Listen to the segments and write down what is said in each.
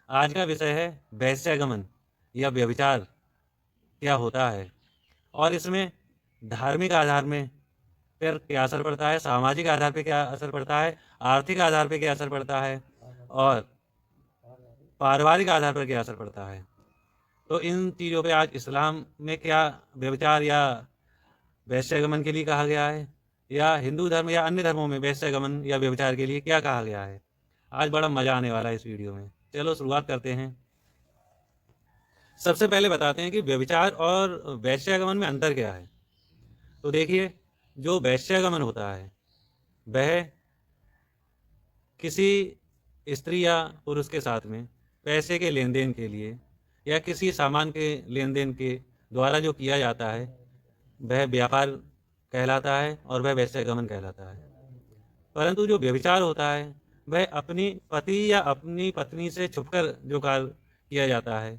आज का विषय है वैश्यागमन या व्यभिचार क्या होता है और इसमें धार्मिक आधार में पर क्या असर पड़ता है, सामाजिक आधार पे क्या असर पड़ता है, आर्थिक आधार पे क्या असर पड़ता है और पारिवारिक आधार पर क्या असर पड़ता है। तो इन चीज़ों पे आज इस्लाम में क्या व्यभिचार या वैश्यागमन के लिए कहा गया है, या हिंदू धर्म या अन्य धर्मों में वैश्यागमन या व्यभिचार के लिए क्या कहा गया है। आज बड़ा मज़ा आने वाला है इस वीडियो में। चलो शुरुआत करते हैं। सबसे पहले बताते हैं कि व्यभिचार और वैश्यागमन में अंतर क्या है। तो देखिए, जो वैश्यागमन होता है वह किसी स्त्री या पुरुष के साथ में पैसे के लेन देन के लिए या किसी सामान के लेन देन के द्वारा जो किया जाता है वह व्यापार कहलाता है और वह वैश्यागमन कहलाता है। परंतु जो व्यभिचार होता है वह अपनी पति या अपनी पत्नी से छुपकर जो कार्य किया जाता है,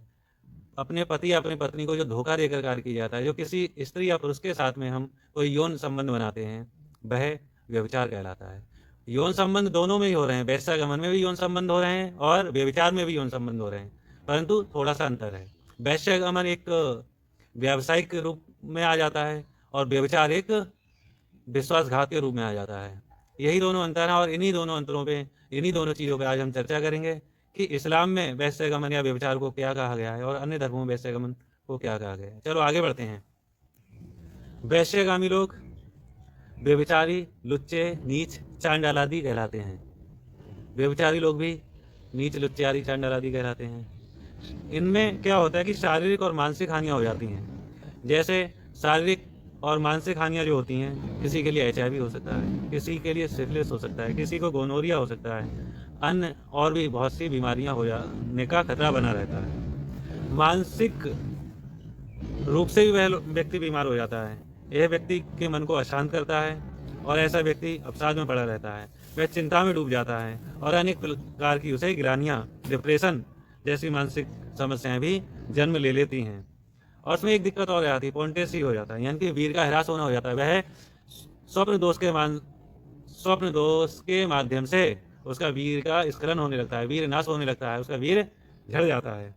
अपने पति या अपनी पत्नी को जो धोखा देकर कार्य किया जाता है, जो किसी स्त्री या पुरुष के साथ में हम कोई यौन संबंध बनाते हैं, वह व्यभिचार कहलाता है। यौन संबंध दोनों में ही हो रहे हैं, वैश्यागमन में भी यौन संबंध हो रहे हैं और व्यभिचार में भी यौन संबंध हो रहे हैं, परंतु थोड़ा सा अंतर है। वैश्यागमन एक व्यावसायिक रूप में आ जाता है और व्यभिचार एक विश्वासघात के रूप में आ जाता है। यही दोनों अंतर हैं और इन्हीं दोनों अंतरों पे, इन्हीं दोनों चीज़ों पे आज हम चर्चा करेंगे कि इस्लाम में वैश्यागमन या व्यभिचार को क्या कहा गया है और अन्य धर्मों में वैश्यागमन को क्या कहा गया है। चलो आगे बढ़ते हैं। वैश्यगामी लोग व्यभिचारी, लुच्चे, नीच, चांडाल आदि कहलाते हैं। व्यभिचारी लोग भी नीच, लुच्चे आदि, चांडाल आदि कहलाते हैं। इनमें क्या होता है कि शारीरिक और मानसिक हानियाँ हो जाती हैं। जैसे शारीरिक और मानसिक हानियाँ जो होती हैं, किसी के लिए HIV हो सकता है, किसी के लिए सिफिलिस हो सकता है, किसी को गोनोरिया हो सकता है, अन्य और भी बहुत सी बीमारियाँ हो जाने का खतरा बना रहता है। मानसिक रूप से भी वह व्यक्ति बीमार हो जाता है। यह व्यक्ति के मन को अशांत करता है और ऐसा व्यक्ति अवसाद में पड़ा रहता है। वह चिंता में डूब जाता है और अनेक प्रकार की उसे ग्लानियाँ, डिप्रेशन जैसी मानसिक समस्याएं भी जन्म ले लेती हैं। और उसमें एक दिक्कत और आती है, पॉन्टेसी हो जाता है, यानी कि वीर का ह्रास होना हो जाता है। वह स्वप्न दोष के माध्यम से उसका वीर का स्खलन होने लगता है, वीर नाश होने लगता है, उसका वीर झड़ जाता है।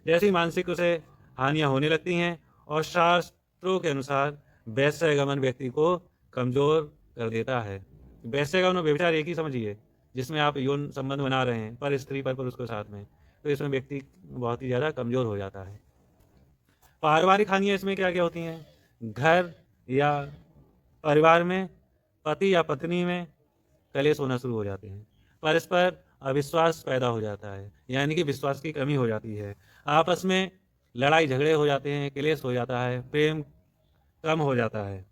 जैसी मानसिक उसे हानियां होने लगती हैं और शास्त्रों के अनुसार वैश्यागमन व्यक्ति को कमजोर कर देता है। वैश्यागमन और व्यभिचार एक ही समझिए, जिसमें आप यौन संबंध बना रहे हैं पर स्त्री पर पुरुष के साथ में, तो इसमें व्यक्ति बहुत ही ज़्यादा कमजोर हो जाता है। पारिवारिक हानियाँ इसमें क्या क्या होती हैं? घर या परिवार में पति या पत्नी में कलेश होना शुरू हो जाते हैं, परस्पर अविश्वास पैदा हो जाता है, यानी कि विश्वास की कमी हो जाती है, आपस में लड़ाई झगड़े हो जाते हैं, क्लेश हो जाता है, प्रेम कम हो जाता है।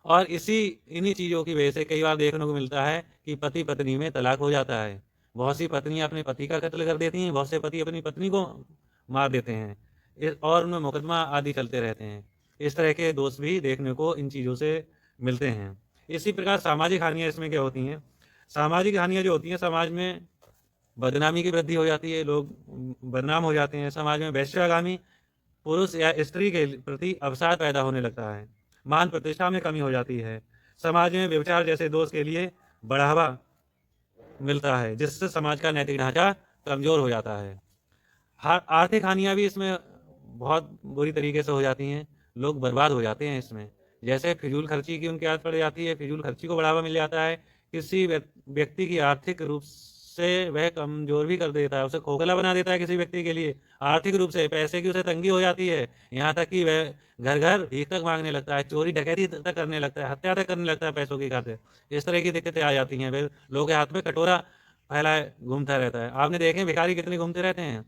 और इन्हीं चीज़ों की वजह से कई बार देखने को मिलता है कि पति पत्नी में तलाक हो जाता है। बहुत सी पत्नियां अपने पति का कत्ल कर देती हैं, बहुत से पति अपनी पत्नी को मार देते हैं और उनमें मुकदमा आदि चलते रहते हैं। इस तरह के दोष भी देखने को इन चीज़ों से मिलते हैं। इसी प्रकार सामाजिक हानियाँ इसमें क्या होती हैं? सामाजिक हानियाँ जो होती हैं, समाज में बदनामी की वृद्धि हो जाती है, लोग बदनाम हो जाते हैं। समाज में वैश्यागामी पुरुष या स्त्री के प्रति अवसाद पैदा होने लगता है, मान प्रतिष्ठा में कमी हो जाती है, समाज में व्यभिचार जैसे दोष के लिए बढ़ावा मिलता है, जिससे समाज का नैतिक ढांचा कमजोर हो जाता है। आर्थिक हानियाँ भी इसमें बहुत बुरी तरीके से हो जाती हैं, लोग बर्बाद हो जाते हैं इसमें। जैसे फिजूल खर्ची की उनकी आदत पड़ जाती है, फिजूल खर्ची को बढ़ावा मिल जाता है, किसी व्यक्ति की आर्थिक रूप से वह कमजोर भी कर देता है, उसे खोखला बना देता है। किसी व्यक्ति के लिए आर्थिक रूप से पैसे की उसे तंगी हो जाती है, यहाँ तक कि वह घर घर भीख तक मांगने लगता है, चोरी डकैती तक करने लगता है, हत्या तक करने लगता है पैसों की खातिर। इस तरह की दिक्कतें आ जाती हैं। फिर लोगों के हाथ में कटोरा फैलाए घूमता रहता है। आपने देखे भिखारी कितने घूमते रहते हैं।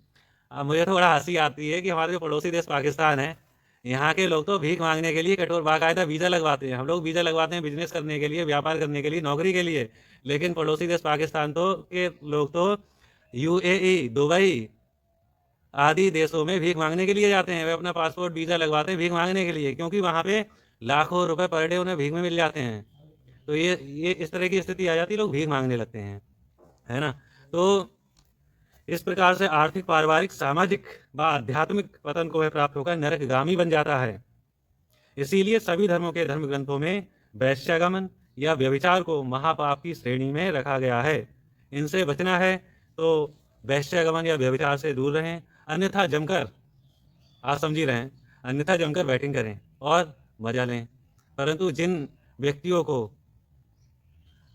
अब मुझे तो बड़ा हंसी आती है कि हमारे जो पड़ोसी देश पाकिस्तान है, यहाँ के लोग तो भीख मांगने के लिए कठोर बाकायदा वीज़ा लगवाते हैं। हम लोग वीज़ा लगवाते हैं बिजनेस करने के लिए, व्यापार करने के लिए, नौकरी के लिए, लेकिन पड़ोसी देश पाकिस्तान तो के लोग तो UAE, दुबई आदि देशों में भीख मांगने के लिए जाते हैं। वे अपना पासपोर्ट वीज़ा लगवाते हैं भीख मांगने के लिए, क्योंकि वहाँ पे लाखों रुपए पर डे उन्हें भीख में मिल जाते हैं। तो ये इस तरह की स्थिति आ जाती है, लोग भीख मांगने लगते हैं, है ना। तो इस प्रकार से आर्थिक, पारिवारिक, सामाजिक व आध्यात्मिक पतन को वह प्राप्त होकर नरकगामी बन जाता है। इसीलिए सभी धर्मों के धर्म ग्रंथों में वैश्यागमन या व्यभिचार को महापाप की श्रेणी में रखा गया है। इनसे बचना है तो वैश्यगमन या व्यभिचार से दूर रहें, अन्यथा जमकर, आप समझ ही रहे हैं, अन्यथा जमकर बैटिंग करें और मजा लें। परंतु जिन व्यक्तियों को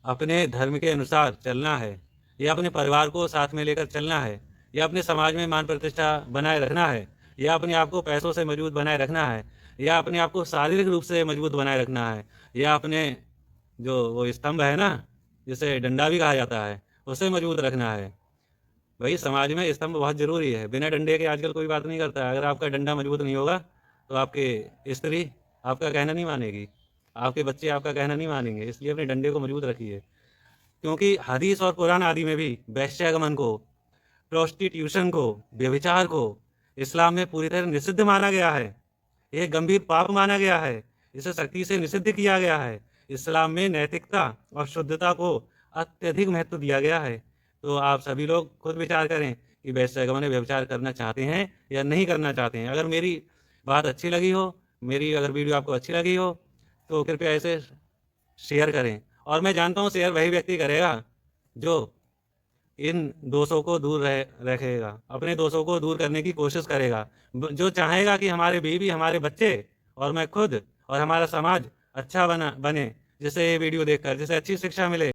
अपने धर्म के अनुसार चलना है, या अपने परिवार को साथ में लेकर चलना है, या अपने समाज में मान प्रतिष्ठा बनाए रखना है, या अपने आप को पैसों से मजबूत बनाए रखना है, या अपने आप को शारीरिक रूप से मजबूत बनाए रखना है, या अपने जो वो स्तंभ है ना, जिसे डंडा भी कहा जाता है, उसे मजबूत रखना है। भाई समाज में स्तंभ बहुत जरूरी है, बिना डंडे के आजकल कोई बात नहीं करता है। अगर आपका डंडा मजबूत नहीं होगा तो आपके स्त्री आपका कहना नहीं मानेगी, आपके बच्चे आपका कहना नहीं मानेंगे। इसलिए अपने डंडे को मजबूत रखिए, क्योंकि हदीस और कुरान आदि में भी वैश्यागमन को, प्रोस्टिट्यूशन को, व्यभिचार को इस्लाम में पूरी तरह निषिद्ध माना गया है। यह गंभीर पाप माना गया है, इसे सख्ती से निषिद्ध किया गया है। इस्लाम में नैतिकता और शुद्धता को अत्यधिक महत्व दिया गया है। तो आप सभी लोग खुद विचार करें कि वैश्यागमन व्यभिचार करना चाहते हैं या नहीं करना चाहते हैं। अगर मेरी बात अच्छी लगी हो, मेरी अगर वीडियो आपको अच्छी लगी हो, तो कृपया इसे शेयर करें। और मैं जानता हूँ शेयर वही व्यक्ति करेगा जो इन दोषों को दूर रखेगा, अपने दोषों को दूर करने की कोशिश करेगा, जो चाहेगा कि हमारे बीवी, हमारे बच्चे और मैं खुद और हमारा समाज अच्छा बने, जिसे ये वीडियो देखकर जिसे अच्छी शिक्षा मिले।